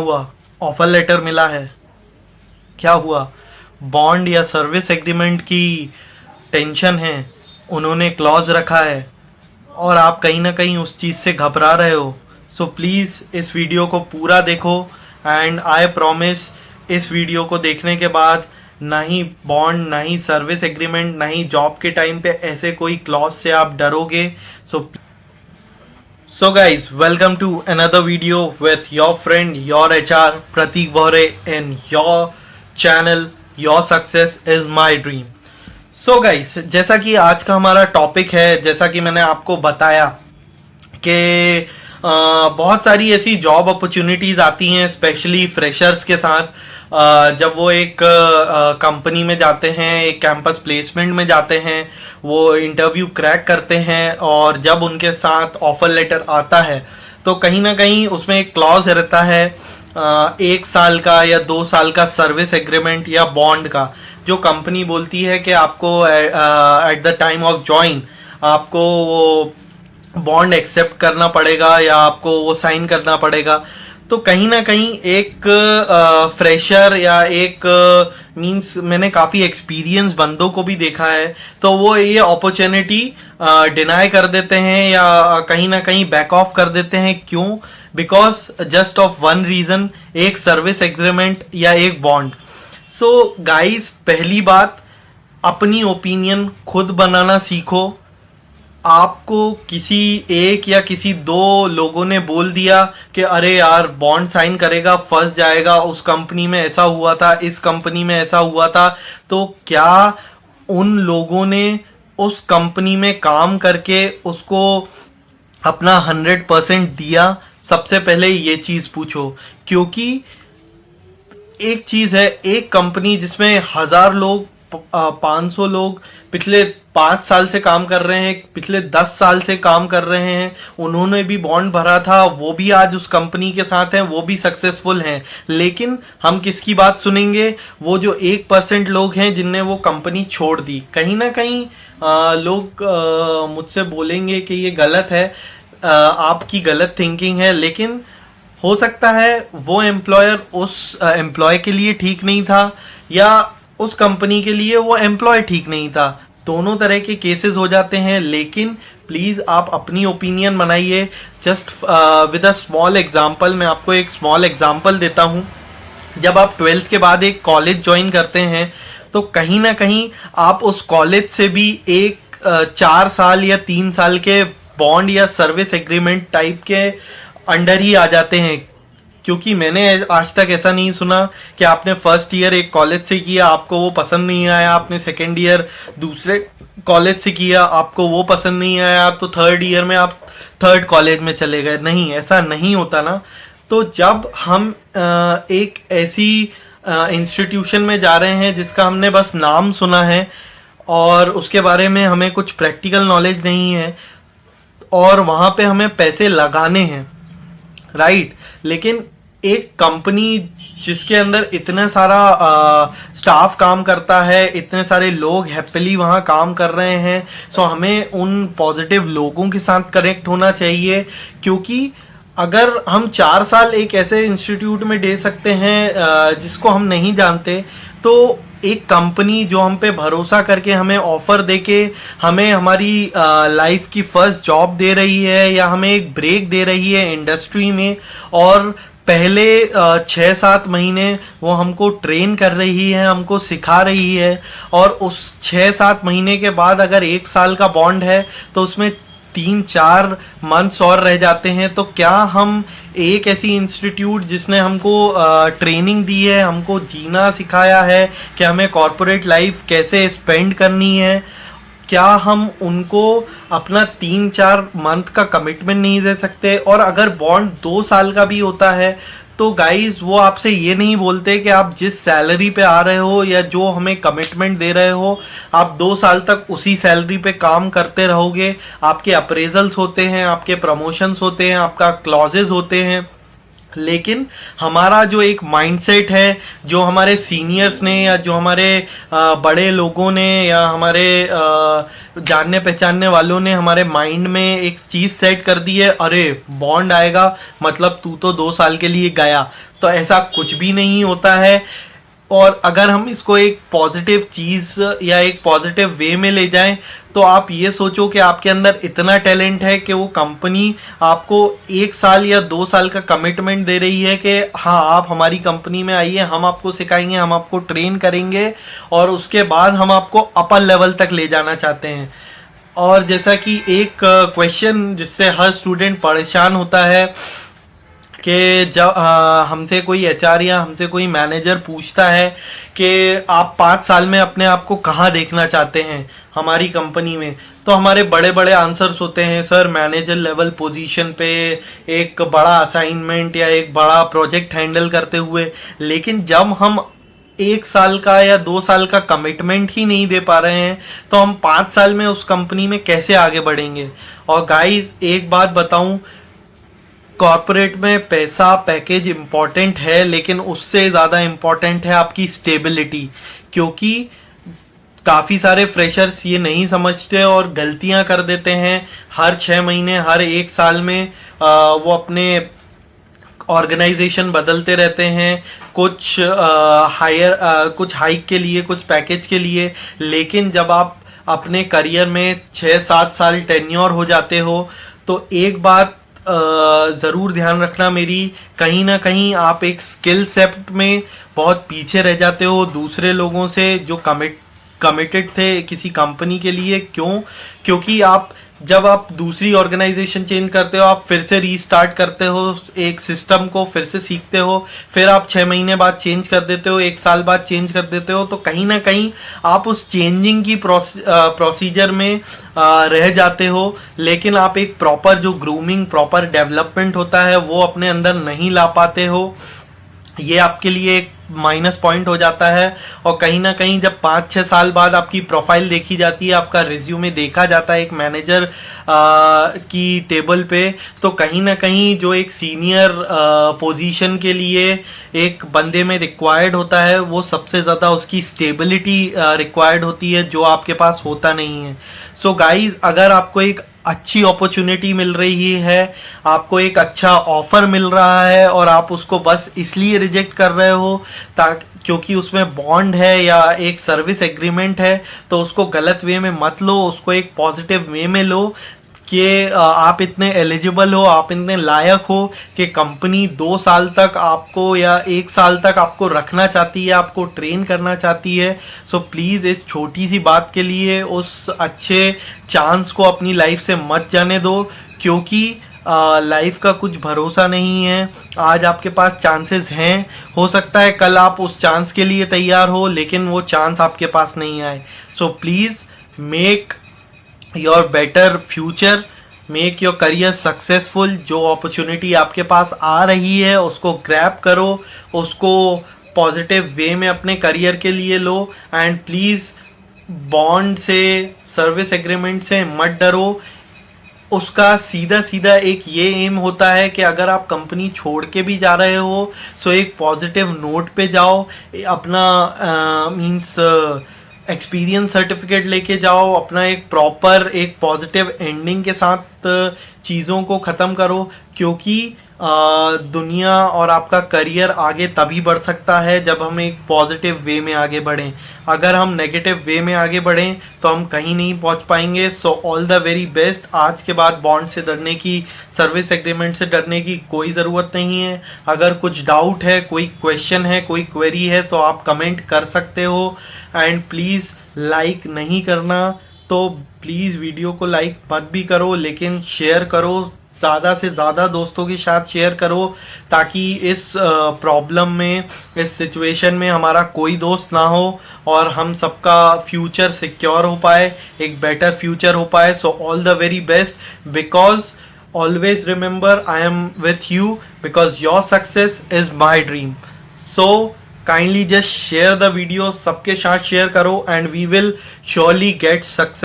हुआ? Offer letter मिला है, क्या हुआ? बॉन्ड या सर्विस एग्रीमेंट की टेंशन है, उन्होंने क्लॉज रखा है और आप कहीं ना कहीं उस चीज़ से घबरा रहे हो। सो प्लीज़ इस वीडियो को पूरा देखो एंड आई प्रॉमिस इस वीडियो को देखने के बाद ना ही बॉन्ड, ना ही सर्विस एग्रीमेंट, ना ही जॉब के टाइम पे ऐसे कोई क्लॉज से आप डरोगे। So guys, welcome to another video with your friend, your HR Pratik Bohre in your channel Your Success is My Dream। So guys, जैसा कि आज का हमारा टॉपिक है, जैसा कि मैंने आपको बताया कि बहुत सारी ऐसी जॉब अपॉर्चुनिटीज आती हैं स्पेशली फ्रेशर्स के साथ। जब वो एक कंपनी में जाते हैं, एक कैंपस प्लेसमेंट में जाते हैं, वो इंटरव्यू क्रैक करते हैं और जब उनके साथ ऑफर लेटर आता है तो कहीं ना कहीं उसमें एक क्लॉज रहता है 1 साल का या 2 साल का सर्विस एग्रीमेंट या बॉन्ड का, जो कंपनी बोलती है कि आपको at the time of join आपको वो बॉन्ड एक्सेप्ट करना पड़ेगा या आपको वो साइन करना पड़ेगा। तो कहीं ना कहीं एक फ्रेशर या एक मींस मैंने काफ़ी एक्सपीरियंस बंदों को भी देखा है, तो वो ये अपॉर्चुनिटी डिनाई कर देते हैं या कहीं ना कहीं बैक ऑफ कर देते हैं। क्यों? Because just of one reason, एक सर्विस एग्रीमेंट या एक बॉन्ड। सो गाइस, पहली बात, अपनी ओपिनियन खुद बनाना सीखो। आपको किसी एक या किसी 2 लोगों ने बोल दिया कि अरे यार बॉन्ड साइन करेगा फंस जाएगा, उस कंपनी में ऐसा हुआ था, इस कंपनी में ऐसा हुआ था, तो क्या उन लोगों ने उस कंपनी में काम करके उसको अपना 100% दिया? सबसे पहले ये चीज पूछो। क्योंकि एक चीज है, एक कंपनी जिसमें 1000 लोग, 500 लोग पिछले 5 साल से काम कर रहे हैं, पिछले 10 साल से काम कर रहे हैं, उन्होंने भी बॉन्ड भरा था, वो भी आज उस कंपनी के साथ हैं, वो भी सक्सेसफुल हैं। लेकिन हम किसकी बात सुनेंगे? वो जो 1% लोग हैं जिनने वो कंपनी छोड़ दी। कहीं ना कहीं लोग मुझसे बोलेंगे कि ये गलत है, आपकी गलत थिंकिंग है, लेकिन हो सकता है वो एम्प्लॉयर उस एम्प्लॉय के लिए ठीक नहीं था या उस कंपनी के लिए वो एम्प्लॉय ठीक नहीं था। दोनों तरह के केसेस हो जाते हैं। लेकिन प्लीज आप अपनी ओपिनियन बनाइए। Just with a small example, मैं आपको एक स्मॉल एग्जांपल देता हूं। जब आप 12th के बाद एक कॉलेज ज्वाइन करते हैं तो कहीं ना कहीं आप उस कॉलेज से भी एक 4 साल या 3 साल के बॉन्ड या सर्विस एग्रीमेंट टाइप के अंडर ही आ जाते हैं। क्योंकि मैंने आज तक ऐसा नहीं सुना कि आपने फर्स्ट ईयर एक कॉलेज से किया, आपको वो पसंद नहीं आया, आपने सेकेंड ईयर दूसरे कॉलेज से किया, आपको वो पसंद नहीं आया, तो थर्ड ईयर में आप थर्ड कॉलेज में चले गए। नहीं, ऐसा नहीं होता ना। तो जब हम एक ऐसी इंस्टीट्यूशन में जा रहे हैं जिसका हमने बस नाम सुना है और उसके बारे में हमें कुछ प्रैक्टिकल नॉलेज नहीं है और वहां पे हमें पैसे लगाने हैं, राइट, लेकिन एक कंपनी जिसके अंदर इतना सारा स्टाफ काम करता है, इतने सारे लोग हैप्पीली वहां काम कर रहे हैं, सो हमें उन पॉजिटिव लोगों के साथ कनेक्ट होना चाहिए। क्योंकि अगर हम 4 साल एक ऐसे इंस्टीट्यूट में दे सकते हैं जिसको हम नहीं जानते, तो एक कंपनी जो हम पे भरोसा करके हमें ऑफर देके हमें हमारी लाइफ की फर्स्ट जॉब दे रही है या हमें एक ब्रेक दे रही है इंडस्ट्री में, और पहले 6-7 महीने वो हमको ट्रेन कर रही है, हमको सिखा रही है, और उस 6-7 महीने के बाद अगर 1 साल का बॉन्ड है तो उसमें 3-4 मंथ्स और रह जाते हैं, तो क्या हम एक ऐसी इंस्टीट्यूट जिसने हमको ट्रेनिंग दी है, हमको जीना सिखाया है कि हमें कॉर्पोरेट लाइफ कैसे स्पेंड करनी है, क्या हम उनको अपना 3-4 मंथ का कमिटमेंट नहीं दे सकते? और अगर बॉन्ड 2 साल का भी होता है तो गाइज वो आपसे ये नहीं बोलते कि आप जिस सैलरी पे आ रहे हो या जो हमें कमिटमेंट दे रहे हो आप 2 साल तक उसी सैलरी पे काम करते रहोगे। आपके अप्रेजल्स होते हैं, आपके प्रमोशंस होते हैं, आपका क्लॉजेस होते हैं, लेकिन हमारा जो एक माइंडसेट है, जो हमारे सीनियर्स ने या जो हमारे बड़े लोगों ने या हमारे जानने पहचानने वालों ने हमारे माइंड में एक चीज सेट कर दी है, अरे बॉन्ड आएगा मतलब तू तो 2 साल के लिए गया। तो ऐसा कुछ भी नहीं होता है। और अगर हम इसको एक पॉजिटिव चीज या एक पॉजिटिव वे में ले जाएं, तो आप ये सोचो कि आपके अंदर इतना टैलेंट है कि वो कंपनी आपको 1 साल या 2 साल का कमिटमेंट दे रही है कि हाँ आप हमारी कंपनी में आइए, हम आपको सिखाएंगे, हम आपको ट्रेन करेंगे और उसके बाद हम आपको अपर लेवल तक ले जाना चाहते हैं। और जैसा कि एक क्वेश्चन जिससे हर स्टूडेंट परेशान होता है कि जब हमसे कोई एचआर या हमसे कोई मैनेजर पूछता है कि आप 5 साल में अपने आप को कहाँ देखना चाहते हैं हमारी कंपनी में, तो हमारे बड़े बड़े आंसर्स होते हैं, सर मैनेजर लेवल पोजीशन पे एक बड़ा असाइनमेंट या एक बड़ा प्रोजेक्ट हैंडल करते हुए। लेकिन जब हम 1 साल का या 2 साल का कमिटमेंट ही नहीं दे पा रहे हैं, तो हम 5 साल में उस कंपनी में कैसे आगे बढ़ेंगे। और गाइस एक बात बताऊं, कॉर्पोरेट में पैसा पैकेज इंपॉर्टेंट है, लेकिन उससे ज़्यादा इंपॉर्टेंट है आपकी स्टेबिलिटी। क्योंकि काफ़ी सारे फ्रेशर्स ये नहीं समझते और गलतियां कर देते हैं। हर 6 महीने हर 1 साल में वो अपने ऑर्गेनाइजेशन बदलते रहते हैं, कुछ कुछ हाइक के लिए, कुछ पैकेज के लिए। लेकिन जब आप अपने करियर में 6-7 साल टेन्योर हो जाते हो, तो एक बात ज़रूर ध्यान रखना मेरी, कहीं ना कहीं आप एक स्किल सेट में बहुत पीछे रह जाते हो दूसरे लोगों से जो कमिटेड थे किसी कंपनी के लिए। क्यों? क्योंकि जब आप दूसरी ऑर्गेनाइजेशन चेंज करते हो, आप फिर से रीस्टार्ट करते हो, एक सिस्टम को फिर से सीखते हो, फिर आप 6 महीने बाद चेंज कर देते हो, 1 साल बाद चेंज कर देते हो, तो कहीं ना कहीं आप उस चेंजिंग की प्रोसीजर में रह जाते हो। लेकिन आप एक प्रॉपर जो ग्रूमिंग, प्रॉपर डेवलपमेंट होता है वो अपने अंदर नहीं ला पाते हो। ये आपके लिए एक माइनस पॉइंट हो जाता है। और कहीं ना कहीं जब 5-6 साल बाद आपकी प्रोफाइल देखी जाती है, आपका रिज्यूमे देखा जाता है एक मैनेजर की टेबल पे, तो कहीं ना कहीं जो एक सीनियर पोजीशन के लिए एक बंदे में रिक्वायर्ड होता है, वो सबसे ज़्यादा उसकी स्टेबिलिटी रिक्वायर्ड होती है, जो आपके पास होता नहीं है। सो गाइज, अगर आपको एक अच्छी अपॉर्चुनिटी मिल रही है, आपको एक अच्छा ऑफर मिल रहा है और आप उसको बस इसलिए रिजेक्ट कर रहे हो ताकि क्योंकि उसमें बॉन्ड है या एक सर्विस एग्रीमेंट है, तो उसको गलत वे में मत लो, उसको एक पॉजिटिव वे में लो कि आप इतने एलिजिबल हो, आप इतने लायक हो कि कंपनी 2 साल तक आपको या 1 साल तक आपको रखना चाहती है, आपको ट्रेन करना चाहती है। सो प्लीज़ इस छोटी सी बात के लिए उस अच्छे चांस को अपनी लाइफ से मत जाने दो, क्योंकि लाइफ का कुछ भरोसा नहीं है। आज आपके पास चांसेस हैं, हो सकता है कल आप उस चांस के लिए तैयार हो, लेकिन वो चांस आपके पास नहीं आए। So please make your better future, make your career successful. जो अपॉर्चुनिटी आपके पास आ रही है उसको ग्रैब करो, उसको पॉजिटिव वे में अपने करियर के लिए लो। एंड प्लीज़ बॉन्ड से, सर्विस एग्रीमेंट से मत डरो। उसका सीधा सीधा एक ये एम होता है कि अगर आप कंपनी छोड़ के भी जा रहे हो, सो एक पॉजिटिव नोट पे जाओ, अपना मींस एक्सपीरियंस सर्टिफिकेट लेके जाओ, अपना एक प्रॉपर एक पॉजिटिव एंडिंग के साथ चीज़ों को ख़त्म करो। क्योंकि दुनिया और आपका करियर आगे तभी बढ़ सकता है जब हम एक पॉजिटिव वे में आगे बढ़ें। अगर हम नेगेटिव वे में आगे बढ़ें तो हम कहीं नहीं पहुंच पाएंगे। सो ऑल द वेरी बेस्ट। आज के बाद बॉन्ड से डरने की, सर्विस एग्रीमेंट से डरने की कोई ज़रूरत नहीं है। अगर कुछ डाउट है, कोई क्वेश्चन है, कोई क्वेरी है, तो आप कमेंट कर सकते हो। एंड प्लीज़ लाइक नहीं करना तो प्लीज़ वीडियो को लाइक मत भी करो, लेकिन शेयर करो, ज़्यादा से ज़्यादा दोस्तों के साथ शेयर करो, ताकि इस प्रॉब्लम में, इस सिचुएशन में हमारा कोई दोस्त ना हो और हम सबका फ्यूचर सिक्योर हो पाए, एक बेटर फ्यूचर हो पाए। So all the very best, because always remember I am with you, because your success is my dream. So kindly just share the video, सबके साथ शेयर करो and we will surely get success.